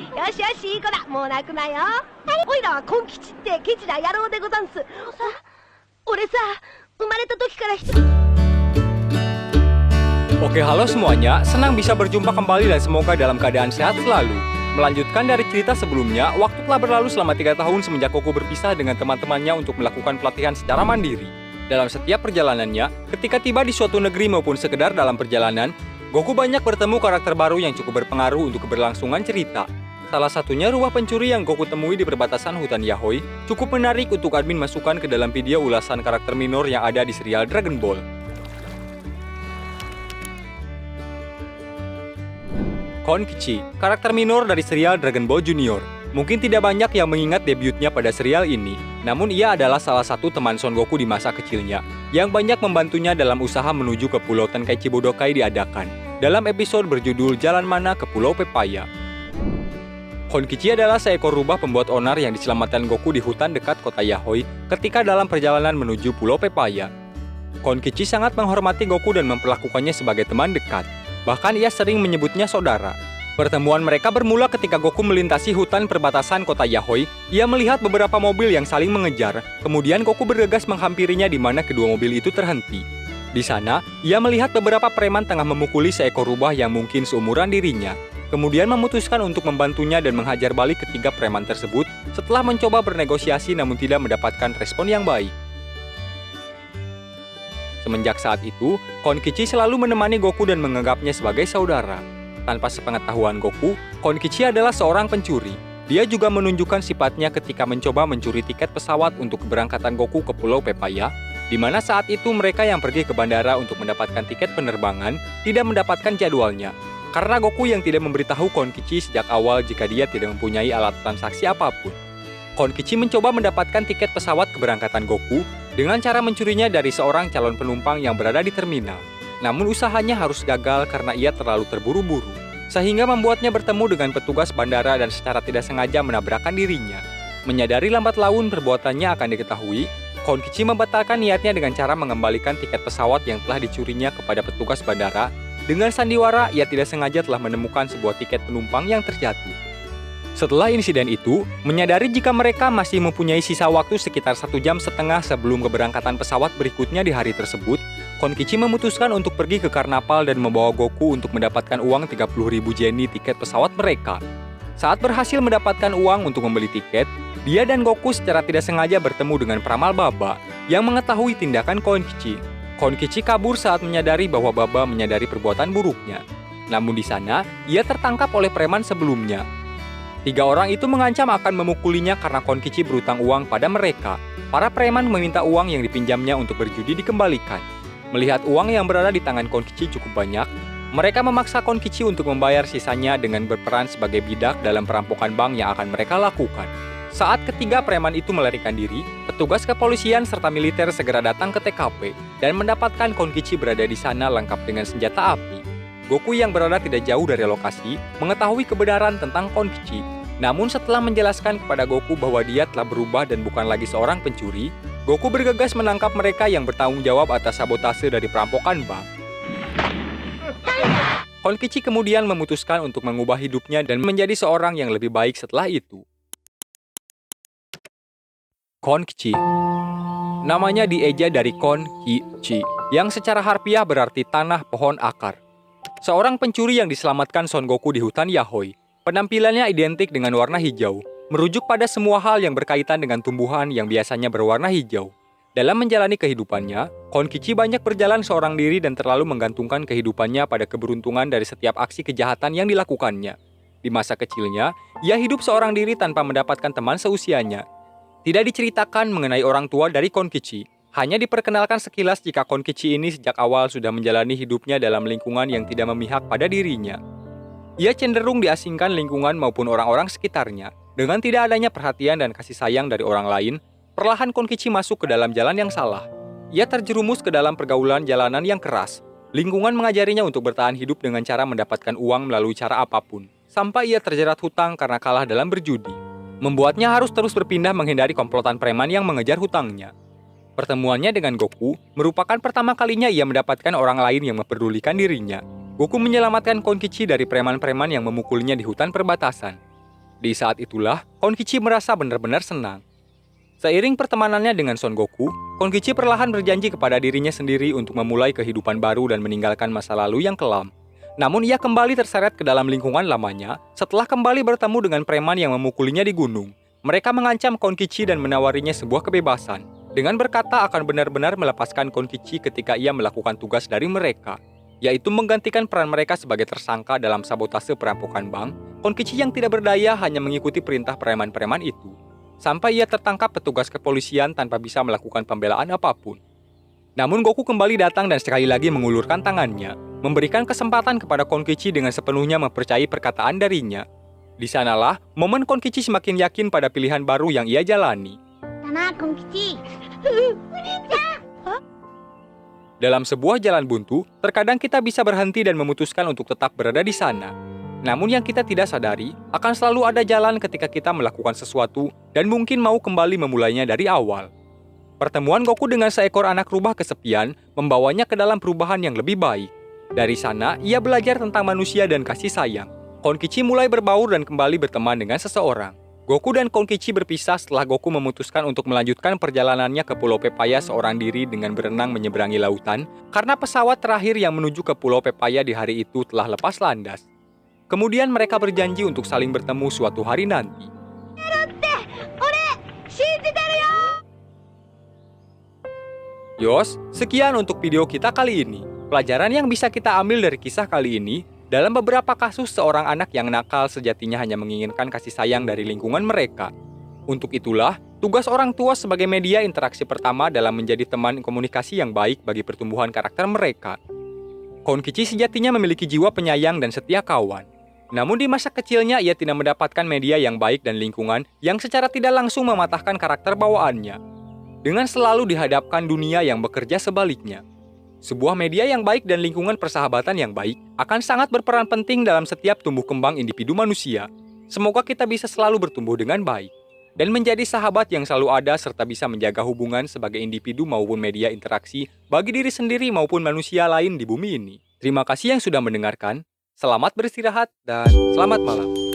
よしよし、いい子だ。もう泣くなよ。おいらはコン吉ってケチな野郎でござんす。俺さ、生まれた時からOke, halo semuanya. Senang bisa berjumpa kembali dan semoga dalam keadaan sehat selalu. Melanjutkan dari cerita sebelumnya, waktu telah berlalu selama 3 tahun semenjak Goku berpisah dengan teman-temannya untuk melakukan pelatihan secara mandiri. Dalam setiap perjalanannya, ketika tiba di suatu negeri maupun sekedar dalam perjalanan, Goku banyak bertemu karakter baru yang cukup berpengaruh untuk keberlangsungan cerita. Salah satunya rumah pencuri yang Goku temui di perbatasan hutan Yaoi cukup menarik untuk admin masukkan ke dalam video ulasan karakter minor yang ada di serial Dragon Ball. Konkichi, karakter minor dari serial Dragon Ball Junior. Mungkin tidak banyak yang mengingat debutnya pada serial ini, namun ia adalah salah satu teman Son Goku di masa kecilnya, yang banyak membantunya dalam usaha menuju ke Pulau Tenkaichi Budokai diadakan, dalam episode berjudul Jalan Mana ke Pulau Pepaya. Konkichi adalah seekor rubah pembuat onar yang diselamatkan Goku di hutan dekat kota Yaoi ketika dalam perjalanan menuju Pulau Pepaya. Konkichi sangat menghormati Goku dan memperlakukannya sebagai teman dekat. Bahkan ia sering menyebutnya saudara. Pertemuan mereka bermula ketika Goku melintasi hutan perbatasan kota Yaoi. Ia melihat beberapa mobil yang saling mengejar. Kemudian Goku bergegas menghampirinya di mana kedua mobil itu terhenti. Di sana, ia melihat beberapa preman tengah memukuli seekor rubah yang mungkin seumuran dirinya. Kemudian memutuskan untuk membantunya dan menghajar balik ketiga preman tersebut setelah mencoba bernegosiasi namun tidak mendapatkan respon yang baik. Semenjak saat itu, Konkichi selalu menemani Goku dan menganggapnya sebagai saudara. Tanpa sepengetahuan Goku, Konkichi adalah seorang pencuri. Dia juga menunjukkan sifatnya ketika mencoba mencuri tiket pesawat untuk keberangkatan Goku ke Pulau Pepaya, di mana saat itu mereka yang pergi ke bandara untuk mendapatkan tiket penerbangan tidak mendapatkan jadwalnya. Karena Goku yang tidak memberitahu Konkichi sejak awal jika dia tidak mempunyai alat transaksi apapun. Konkichi mencoba mendapatkan tiket pesawat keberangkatan Goku dengan cara mencurinya dari seorang calon penumpang yang berada di terminal. Namun usahanya harus gagal karena ia terlalu terburu-buru, sehingga membuatnya bertemu dengan petugas bandara dan secara tidak sengaja menabrakkan dirinya. Menyadari lambat laun perbuatannya akan diketahui, Konkichi membatalkan niatnya dengan cara mengembalikan tiket pesawat yang telah dicurinya kepada petugas bandara. Dengan sandiwara, ia tidak sengaja telah menemukan sebuah tiket penumpang yang terjatuh. Setelah insiden itu, menyadari jika mereka masih mempunyai sisa waktu sekitar 1,5 jam sebelum keberangkatan pesawat berikutnya di hari tersebut, Konkichi memutuskan untuk pergi ke karnaval dan membawa Goku untuk mendapatkan uang 30.000 yeni tiket pesawat mereka. Saat berhasil mendapatkan uang untuk membeli tiket, dia dan Goku secara tidak sengaja bertemu dengan peramal Baba yang mengetahui tindakan Konkichi. Konkichi kabur saat menyadari bahwa Baba menyadari perbuatan buruknya. Namun di sana, ia tertangkap oleh preman sebelumnya. 3 orang itu mengancam akan memukulinya karena Konkichi berutang uang pada mereka. Para preman meminta uang yang dipinjamnya untuk berjudi dikembalikan. Melihat uang yang berada di tangan Konkichi cukup banyak, mereka memaksa Konkichi untuk membayar sisanya dengan berperan sebagai bidak dalam perampokan bank yang akan mereka lakukan. Saat ketiga preman itu melarikan diri, petugas kepolisian serta militer segera datang ke TKP dan mendapatkan Konkichi berada di sana lengkap dengan senjata api. Goku yang berada tidak jauh dari lokasi mengetahui kebenaran tentang Konkichi. Namun setelah menjelaskan kepada Goku bahwa dia telah berubah dan bukan lagi seorang pencuri, Goku bergegas menangkap mereka yang bertanggung jawab atas sabotase dari perampokan bank. Konkichi kemudian memutuskan untuk mengubah hidupnya dan menjadi seorang yang lebih baik setelah itu. Konkichi. Namanya dieja dari Kon-Ki-Chi, yang secara harfiah berarti tanah pohon akar. Seorang pencuri yang diselamatkan Son Goku di hutan Yaoi. Penampilannya identik dengan warna hijau, merujuk pada semua hal yang berkaitan dengan tumbuhan yang biasanya berwarna hijau. Dalam menjalani kehidupannya, Konkichi banyak berjalan seorang diri dan terlalu menggantungkan kehidupannya pada keberuntungan dari setiap aksi kejahatan yang dilakukannya. Di masa kecilnya, ia hidup seorang diri tanpa mendapatkan teman seusianya. Tidak diceritakan mengenai orang tua dari Konkichi. Hanya diperkenalkan sekilas jika Konkichi ini sejak awal sudah menjalani hidupnya dalam lingkungan yang tidak memihak pada dirinya. Ia cenderung diasingkan lingkungan maupun orang-orang sekitarnya. Dengan tidak adanya perhatian dan kasih sayang dari orang lain, perlahan Konkichi masuk ke dalam jalan yang salah. Ia terjerumus ke dalam pergaulan jalanan yang keras. Lingkungan mengajarinya untuk bertahan hidup dengan cara mendapatkan uang melalui cara apapun. Sampai ia terjerat hutang karena kalah dalam berjudi. Membuatnya harus terus berpindah menghindari komplotan preman yang mengejar hutangnya. Pertemuannya dengan Goku merupakan pertama kalinya ia mendapatkan orang lain yang memperdulikan dirinya. Goku menyelamatkan Konkichi dari preman-preman yang memukulnya di hutan perbatasan. Di saat itulah, Konkichi merasa benar-benar senang. Seiring pertemanannya dengan Son Goku, Konkichi perlahan berjanji kepada dirinya sendiri untuk memulai kehidupan baru dan meninggalkan masa lalu yang kelam. Namun ia kembali terseret ke dalam lingkungan lamanya setelah kembali bertemu dengan preman yang memukulinya di gunung. Mereka mengancam Konkichi dan menawarinya sebuah kebebasan, dengan berkata akan benar-benar melepaskan Konkichi ketika ia melakukan tugas dari mereka, yaitu menggantikan peran mereka sebagai tersangka dalam sabotase perampokan bank. Konkichi yang tidak berdaya hanya mengikuti perintah preman-preman itu, sampai ia tertangkap petugas kepolisian tanpa bisa melakukan pembelaan apapun. Namun Goku kembali datang dan sekali lagi mengulurkan tangannya, memberikan kesempatan kepada Konkichi dengan sepenuhnya mempercayai perkataan darinya. Di sanalah momen Konkichi semakin yakin pada pilihan baru yang ia jalani. Sana, Konkichi. Dalam sebuah jalan buntu, terkadang kita bisa berhenti dan memutuskan untuk tetap berada di sana. Namun yang kita tidak sadari, akan selalu ada jalan ketika kita melakukan sesuatu dan mungkin mau kembali memulainya dari awal. Pertemuan Goku dengan seekor anak rubah kesepian membawanya ke dalam perubahan yang lebih baik. Dari sana, ia belajar tentang manusia dan kasih sayang. Konkichi mulai berbaur dan kembali berteman dengan seseorang. Goku dan Konkichi berpisah setelah Goku memutuskan untuk melanjutkan perjalanannya ke Pulau Pepaya seorang diri dengan berenang menyeberangi lautan karena pesawat terakhir yang menuju ke Pulau Pepaya di hari itu telah lepas landas. Kemudian mereka berjanji untuk saling bertemu suatu hari nanti. Yos, sekian untuk video kita kali ini. Pelajaran yang bisa kita ambil dari kisah kali ini, dalam beberapa kasus seorang anak yang nakal sejatinya hanya menginginkan kasih sayang dari lingkungan mereka. Untuk itulah, tugas orang tua sebagai media interaksi pertama dalam menjadi teman komunikasi yang baik bagi pertumbuhan karakter mereka. Konkichi sejatinya memiliki jiwa penyayang dan setia kawan. Namun di masa kecilnya ia tidak mendapatkan media yang baik dan lingkungan yang secara tidak langsung mematahkan karakter bawaannya. Dengan selalu dihadapkan dunia yang bekerja sebaliknya. Sebuah media yang baik dan lingkungan persahabatan yang baik akan sangat berperan penting dalam setiap tumbuh kembang individu manusia. Semoga kita bisa selalu bertumbuh dengan baik dan menjadi sahabat yang selalu ada serta bisa menjaga hubungan sebagai individu maupun media interaksi bagi diri sendiri maupun manusia lain di bumi ini. Terima kasih yang sudah mendengarkan. Selamat beristirahat dan selamat malam.